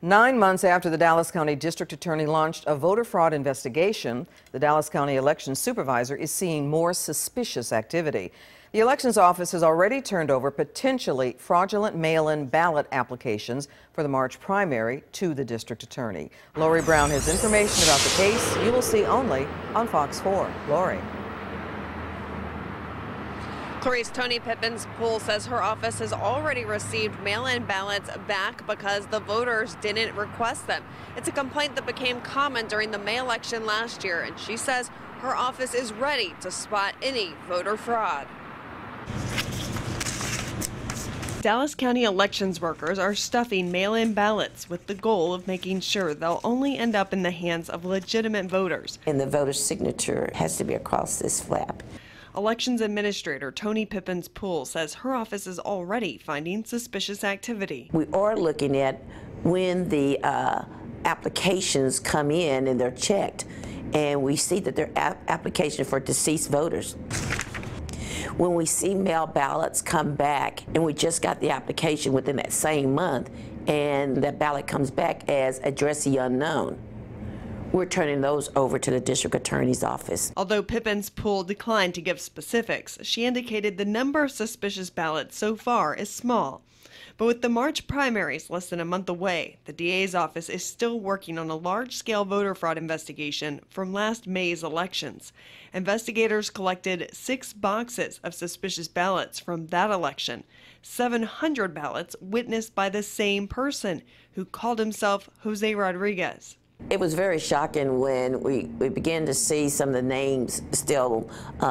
9 months after the Dallas County District Attorney launched a voter fraud investigation, the Dallas County Election Supervisor is seeing more suspicious activity. The Elections Office has already turned over potentially fraudulent mail-in ballot applications for the March primary to the District Attorney. Lori Brown has information about the case you will see only on Fox 4. Lori. Clarice, Tony Pippin's pool says her office has already received mail-in ballots back because the voters didn't request them. It's a complaint that became common during the May election last year, and she says her office is ready to spot any voter fraud. Dallas County elections workers are stuffing mail-in ballots with the goal of making sure they'll only end up in the hands of legitimate voters. And the voter's signature has to be across this flap. Elections Administrator Tony Pippin's pool says her office is already finding suspicious activity. We are looking at when the applications come in and they're checked, and we see that they're applications for deceased voters. When we see mail ballots come back, and we just got the application within that same month, and that ballot comes back as addressee unknown, we're turning those over to the District Attorney's office. Although Pippin's pool declined to give specifics, she indicated the number of suspicious ballots so far is small. But with the March primaries less than a month away, the DA's office is still working on a large-scale voter fraud investigation from last May's elections. Investigators collected 6 boxes of suspicious ballots from that election, 700 ballots witnessed by the same person who called himself Jose Rodriguez. It was very shocking when we began to see some of the names still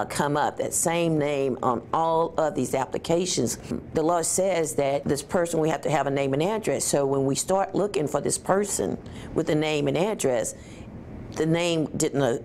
come up, that same name on all of these applications. The law says that this person, we have to have a name and address. So when we start looking for this person with a name and address, the name didn't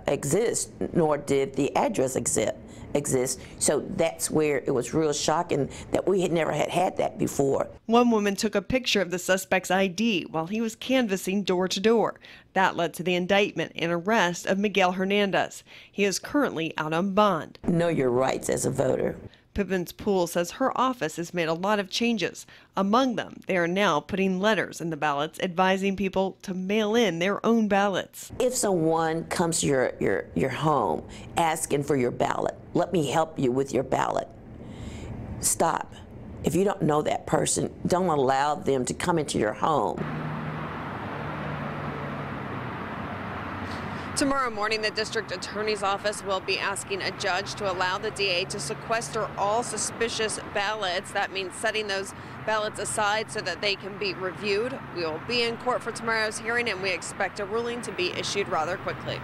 exist, nor did the address exist. So that's where it was real shocking that we had never had that before. One woman took a picture of the suspect's ID while he was canvassing door to door. That led to the indictment and arrest of Miguel Hernandez. He is currently out on bond. Know your rights as a voter. Pippin's pool says her office has made a lot of changes. Among them, they are now putting letters in the ballots advising people to mail in their own ballots. If someone comes to your home asking for your ballot, let me help you with your ballot. Stop. If you don't know that person, don't allow them to come into your home. Tomorrow morning, the District Attorney's Office will be asking a judge to allow the DA to sequester all suspicious ballots. That means setting those ballots aside so that they can be reviewed. We will be in court for tomorrow's hearing, and we expect a ruling to be issued rather quickly.